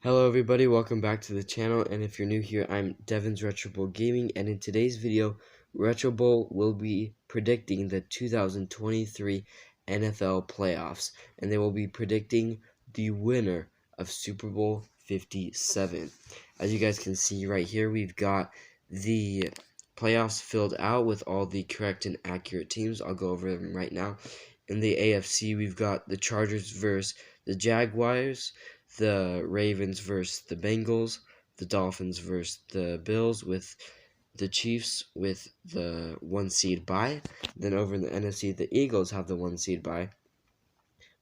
Hello everybody, welcome back to the channel, and if you're new here, I'm Devin's Retro Bowl Gaming, and in today's video, Retro Bowl will be predicting the 2023 NFL playoffs, and they will be predicting the winner of Super Bowl 57. As you guys can see right here, we've got the playoffs filled out with all the correct and accurate teams. I'll go over them right now. In the AFC, we've got the Chargers versus the Jaguars, the Ravens versus the Bengals, the Dolphins versus the Bills, with the Chiefs with the 1 seed bye. Then over in the NFC, the Eagles have the 1 seed bye.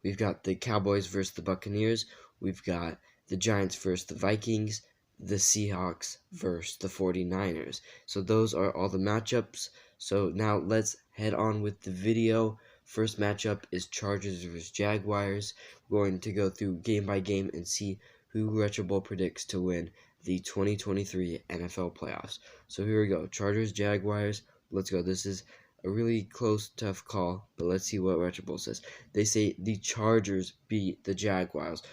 We've got the Cowboys versus the Buccaneers. We've got the Giants versus the Vikings, the Seahawks versus the 49ers. So those are all the matchups. So now let's head on with the video. First matchup is Chargers versus Jaguars. We're going to go through game by game and see who Retro Bowl predicts to win the 2023 NFL playoffs. So here we go. Chargers, Jaguars. Let's go. This is a really close, tough call, but let's see what Retro Bowl says. They say the Chargers beat the Jaguars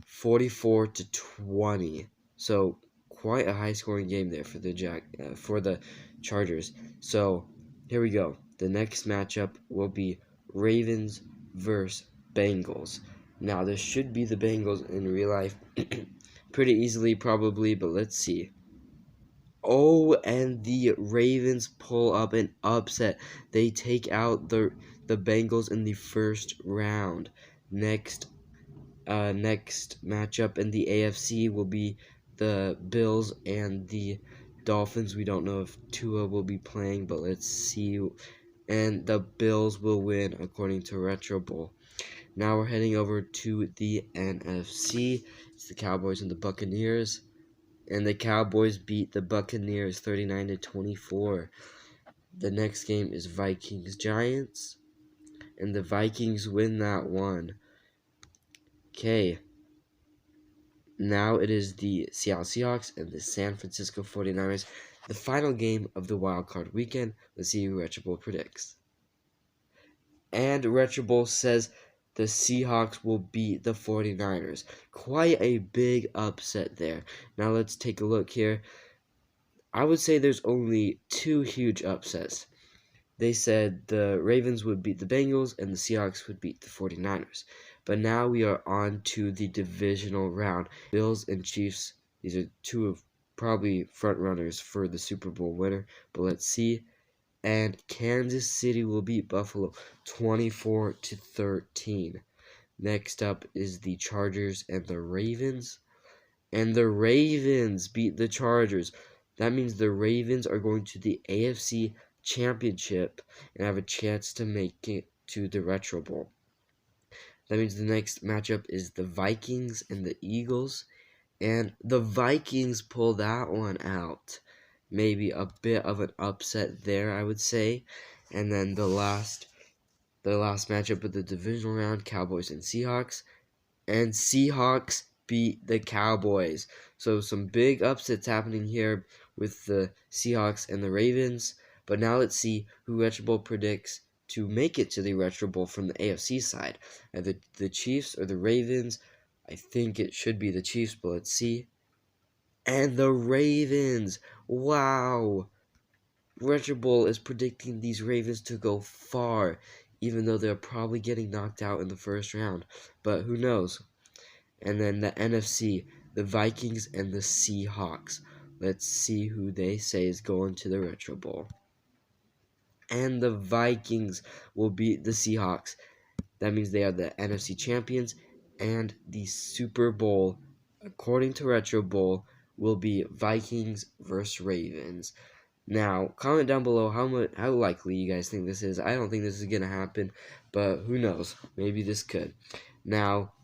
44-20. So quite a high-scoring game there for the Chargers. So here we go. The next matchup will be Ravens versus Bengals. Now this should be the Bengals in real life, pretty easily probably, but let's see. Oh, and the Ravens pull up an upset. They take out the Bengals in the first round. Next matchup in the AFC will be the Bills and the Dolphins. We don't know if Tua will be playing, but let's see. And the Bills will win according to Retro Bowl. Now we're heading over to the NFC. It's the Cowboys and the Buccaneers. And the Cowboys beat the Buccaneers 39-24. The next game is Vikings-Giants, and the Vikings win that one. Okay. Now it is the Seattle Seahawks and the San Francisco 49ers. The final game of the Wild Card weekend. Let's see who Retro Bowl predicts. And Retro Bowl says the Seahawks will beat the 49ers. Quite a big upset there. Now let's take a look here. I would say there's only two huge upsets. They said the Ravens would beat the Bengals and the Seahawks would beat the 49ers. But now we are on to the divisional round. Bills and Chiefs, these are two of probably front runners for the Super Bowl winner. But let's see. And Kansas City will beat Buffalo 24-13. Next up is the Chargers and the Ravens. And the Ravens beat the Chargers. That means the Ravens are going to the AFC Championship and have a chance to make it to the Retro Bowl. That means the next matchup is the Vikings and the Eagles. And the Vikings pull that one out. Maybe a bit of an upset there, I would say. And then the last matchup of the divisional round, Cowboys and Seahawks. And Seahawks beat the Cowboys. So some big upsets happening here with the Seahawks and the Ravens. But now let's see who Retro Bowl predicts to make it to the Retro Bowl from the AFC side. Either the Chiefs or the Ravens. I think it should be the Chiefs, but let's see. And the Ravens. Wow. Retro Bowl is predicting these Ravens to go far, even though they're probably getting knocked out in the first round. But who knows? And then the NFC, the Vikings and the Seahawks. Let's see who they say is going to the Retro Bowl. And the Vikings will beat the Seahawks. That means they are the NFC champions. And the Super Bowl, according to Retro Bowl, will be Vikings versus Ravens. Now, comment down below how likely you guys think this is. I don't think this is going to happen, but who knows? Maybe this could. Now,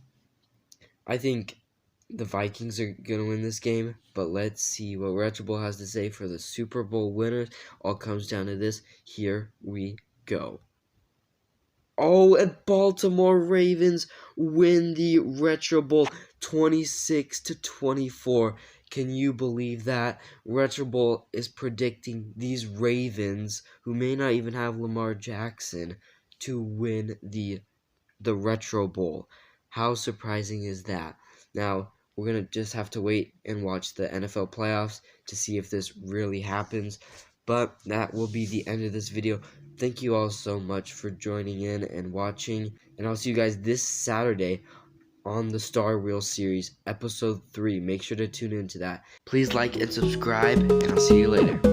I think the Vikings are going to win this game, but let's see what Retro Bowl has to say for the Super Bowl winners. All comes down to this. Here we go. Oh, and Baltimore Ravens win the Retro Bowl 26-24. Can you believe that? Retro Bowl is predicting these Ravens, who may not even have Lamar Jackson, to win the Retro Bowl. How surprising is that? Now, We're going to just have to wait and watch the NFL playoffs to see if this really happens. But that will be the end of this video. Thank you all so much for joining in and watching. And I'll see you guys this Saturday on the Star Wheels series, episode 3. Make sure to tune into that. Please like and subscribe, and I'll see you later.